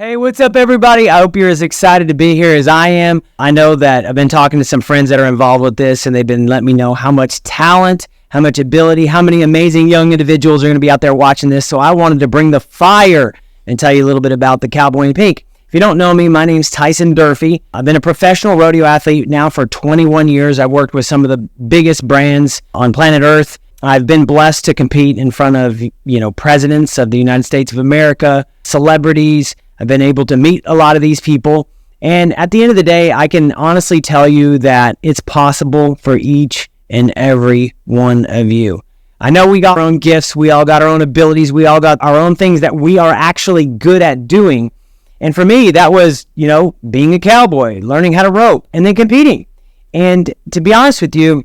Hey, what's up, everybody? I hope you're as excited to be here as I am. I know that I've been talking to some friends that are involved with this, and they've been letting me know how much talent, how much ability, how many amazing young individuals are going to be out there watching this. So I wanted to bring the fire and tell you a little bit about the Cowboy in Pink. If you don't know me, my name's Tyson Durfey. I've been a professional rodeo athlete now for 21 years. I've worked with some of the biggest brands on planet Earth. I've been blessed to compete in front of, presidents of the United States of America, celebrities. I've been able to meet a lot of these people. And at the end of the day, I can honestly tell you that it's possible for each and every one of you. I know we got our own gifts. We all got our own abilities. We all got our own things that we are actually good at doing. And for me, that was, being a cowboy, learning how to rope, and then competing. And to be honest with you,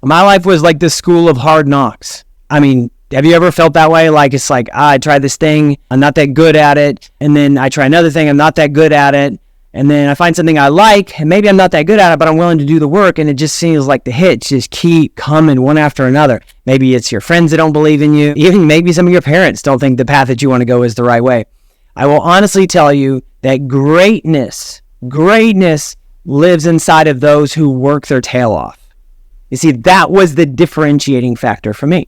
my life was like the school of hard knocks. I mean, have you ever felt that way? Like, it's like, I tried this thing, I'm not that good at it. And then I try another thing, I'm not that good at it. And then I find something I like, and maybe I'm not that good at it, but I'm willing to do the work. And it just seems like the hits just keep coming one after another. Maybe it's your friends that don't believe in you. Even maybe some of your parents don't think the path that you want to go is the right way. I will honestly tell you that greatness lives inside of those who work their tail off. You see, that was the differentiating factor for me.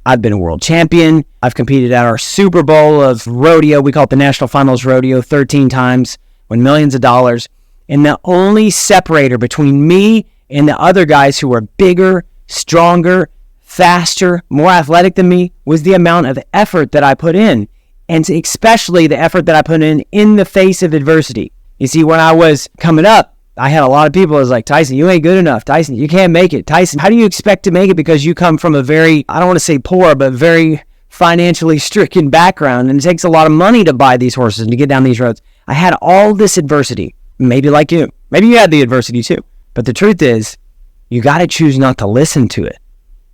I've been a world champion. I've competed at our Super Bowl of rodeo. We call it the National Finals Rodeo 13 times, won millions of dollars. And the only separator between me and the other guys who were bigger, stronger, faster, more athletic than me was the amount of effort that I put in. And especially the effort that I put in the face of adversity. You see, when I was coming up, I had a lot of people that was like, Tyson, you ain't good enough. Tyson, you can't make it. Tyson, how do you expect to make it because you come from a very, I don't want to say poor, but very financially stricken background, and it takes a lot of money to buy these horses and to get down these roads. I had all this adversity, maybe like you. Maybe you had the adversity too. But the truth is, you got to choose not to listen to it.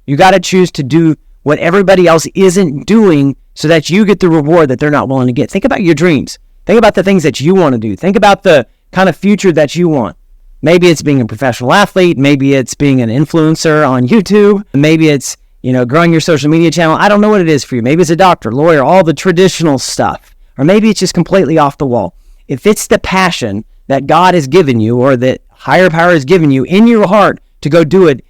You got to choose to do what everybody else isn't doing so that you get the reward that they're not willing to get. Think about your dreams. Think about the things that you want to do. Think about the kind of future that you want. Maybe it's being a professional athlete. Maybe it's being an influencer on YouTube. Maybe it's, growing your social media channel. I don't know what it is for you. Maybe it's a doctor, lawyer, all the traditional stuff. Or maybe it's just completely off the wall. If it's the passion that God has given you or that higher power has given you in your heart to go do it,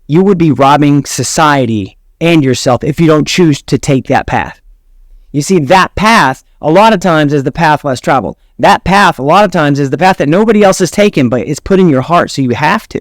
you would be robbing society and yourself if you don't choose to take that path. You see, that path, a lot of times, is the path less traveled. That path, a lot of times, is the path that nobody else has taken, but it's put in your heart, so you have to.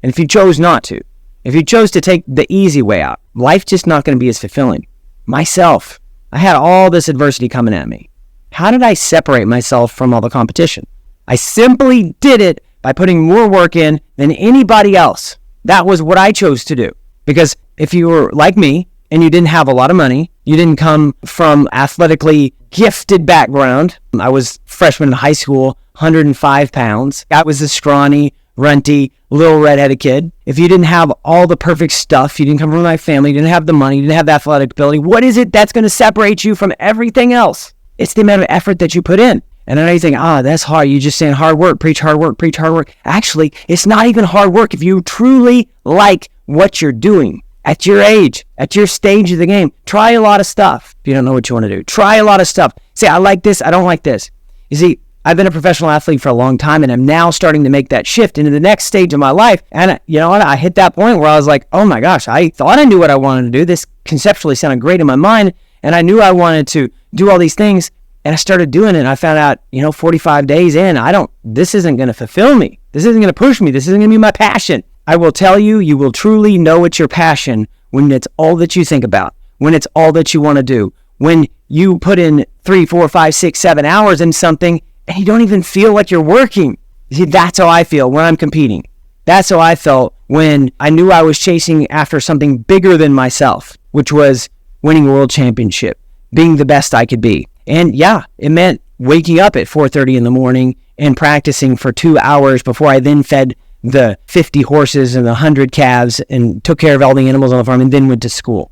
And if you chose not to, if you chose to take the easy way out, life's just not going to be as fulfilling. Myself, I had all this adversity coming at me. How did I separate myself from all the competition? I simply did it by putting more work in than anybody else. That was what I chose to do. Because if you were like me, and you didn't have a lot of money, you didn't come from athletically gifted background. I was freshman in high school, 105 pounds. I was a scrawny, runty, little redheaded kid. If you didn't have all the perfect stuff, you didn't come from my family, you didn't have the money, you didn't have the athletic ability, what is it that's going to separate you from everything else? It's the amount of effort that you put in. And I know you think, that's hard. You're just saying hard work, preach hard work, preach hard work. Actually, it's not even hard work if you truly like what you're doing. At your age, at your stage of the game, try a lot of stuff if you don't know what you want to do. Try a lot of stuff. Say, I like this, I don't like this. You see, I've been a professional athlete for a long time, and I'm now starting to make that shift into the next stage of my life. And you know what? I hit that point where I was like, oh my gosh, I thought I knew what I wanted to do. This conceptually sounded great in my mind, and I knew I wanted to do all these things, and I started doing it, and I found out, 45 days in, this isn't going to fulfill me. This isn't going to push me. This isn't going to be my passion. I will tell you, you will truly know it's your passion when it's all that you think about, when it's all that you want to do, when you put in 3, 4, 5, 6, 7 hours in something and you don't even feel like you're working. See, that's how I feel when I'm competing. That's how I felt when I knew I was chasing after something bigger than myself, which was winning a world championship, being the best I could be. And yeah, it meant waking up at 4:30 in the morning and practicing for 2 hours before I then fed the 50 horses and the 100 calves and took care of all the animals on the farm and then went to school.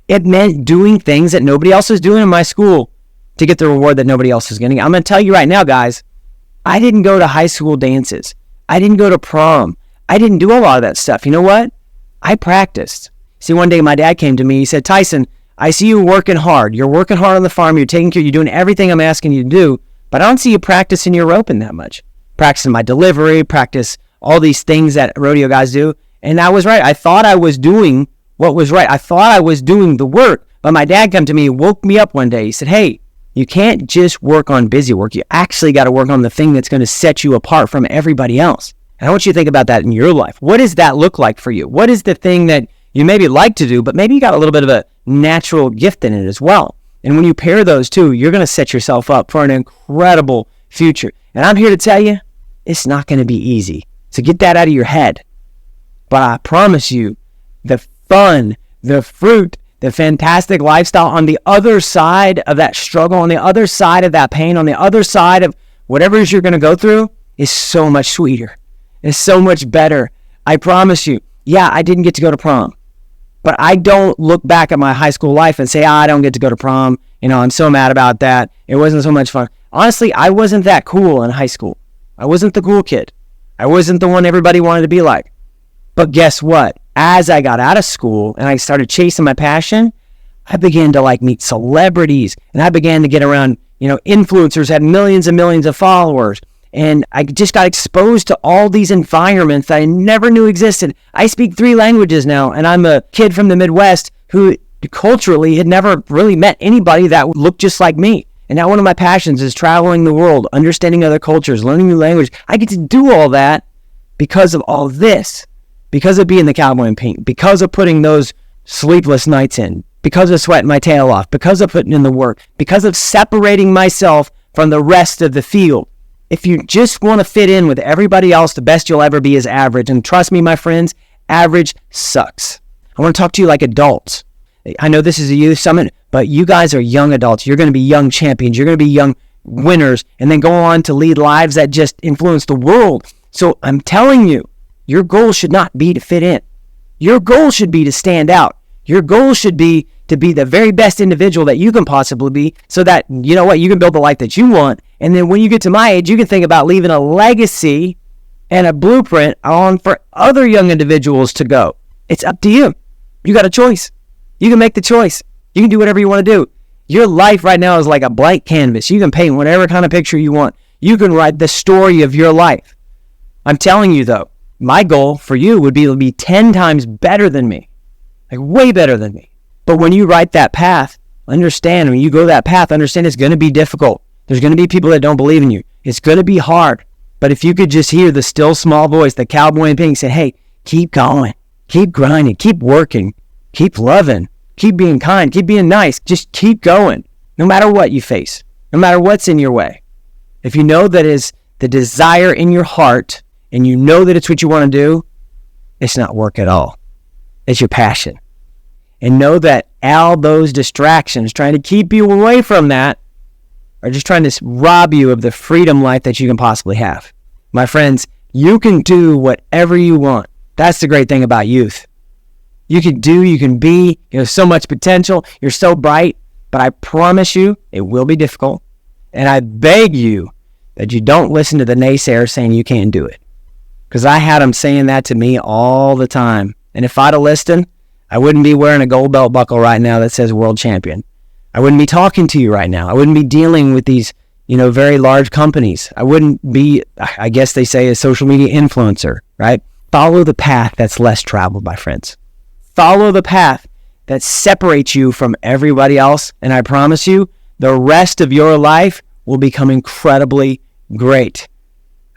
It meant doing things that nobody else was doing in my school to get the reward that nobody else is getting. I'm going to tell you right now, guys, I didn't go to high school dances. I didn't go to prom. I didn't do a lot of that stuff. You know what? I practiced. See, one day my dad came to me. He said, Tyson, I see you working hard. You're working hard on the farm. You're taking care. You're doing everything I'm asking you to do. but I don't see you practicing your roping that much. Practicing my delivery, practice all these things that rodeo guys do. And I was right. I thought I was doing what was right. I thought I was doing the work. But my dad came to me, woke me up one day. He said, hey, you can't just work on busy work. You actually got to work on the thing that's going to set you apart from everybody else. And I want you to think about that in your life. What does that look like for you? What is the thing that you maybe like to do, but maybe you got a little bit of a natural gift in it as well? And when you pair those two, you're going to set yourself up for an incredible future. And I'm here to tell you, it's not going to be easy. So get that out of your head. But I promise you, the fun, the fruit, the fantastic lifestyle on the other side of that struggle, on the other side of that pain, on the other side of whatever it is you're going to go through is so much sweeter. It's so much better. I promise you. Yeah, I didn't get to go to prom. But I don't look back at my high school life and say, I don't get to go to prom. I'm so mad about that. It wasn't so much fun. Honestly, I wasn't that cool in high school. I wasn't the cool kid. I wasn't the one everybody wanted to be like. But guess what? As I got out of school and I started chasing my passion, I began to meet celebrities, and I began to get around, influencers had millions and millions of followers. And I just got exposed to all these environments that I never knew existed. I speak 3 languages now, and I'm a kid from the Midwest who culturally had never really met anybody that looked just like me. And now one of my passions is traveling the world, understanding other cultures, learning new language. I get to do all that because of all this, because of being the cowboy in pink, because of putting those sleepless nights in, because of sweating my tail off, because of putting in the work, because of separating myself from the rest of the field. If you just want to fit in with everybody else, the best you'll ever be is average. And trust me, my friends, average sucks. I want to talk to you like adults. I know this is a youth summit, but you guys are young adults. You're going to be young champions. You're going to be young winners, and then go on to lead lives that just influence the world. So I'm telling you, your goal should not be to fit in. Your goal should be to stand out. Your goal should be to be the very best individual that you can possibly be, so that, you can build the life that you want. And then when you get to my age, you can think about leaving a legacy and a blueprint on for other young individuals to go. It's up to you. You got a choice. You can make the choice. You can do whatever you want to do. Your life right now is like a blank canvas. You can paint whatever kind of picture you want. You can write the story of your life. I'm telling you though, my goal for you would be to be 10 times better than me. Way better than me. But when you write that path, understand, when you go that path, understand it's going to be difficult. There's going to be people that don't believe in you. It's going to be hard. But if you could just hear the still small voice, the cowboy in pink say, hey, keep going, keep grinding, keep working, keep loving, keep being kind, keep being nice, just keep going, no matter what you face, no matter what's in your way. If you know that is the desire in your heart, and you know that it's what you want to do, it's not work at all. It's your passion. And know that all those distractions trying to keep you away from that are just trying to rob you of the freedom life that you can possibly have. My friends, you can do whatever you want. That's the great thing about youth. You can be, you have so much potential. You're so bright, but I promise you it will be difficult. And I beg you that you don't listen to the naysayers saying you can't do it. Because I had them saying that to me all the time. And if I'd have listened, I wouldn't be wearing a gold belt buckle right now that says world champion. I wouldn't be talking to you right now. I wouldn't be dealing with these, very large companies. I wouldn't be, I guess they say, a social media influencer, right? Follow the path that's less traveled, my friends. Follow the path that separates you from everybody else. And I promise you, the rest of your life will become incredibly great.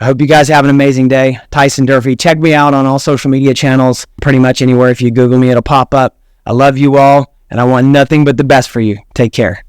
I hope you guys have an amazing day. Tyson Durfey. Check me out on all social media channels. Pretty much anywhere. If you Google me, it'll pop up. I love you all, and I want nothing but the best for you. Take care.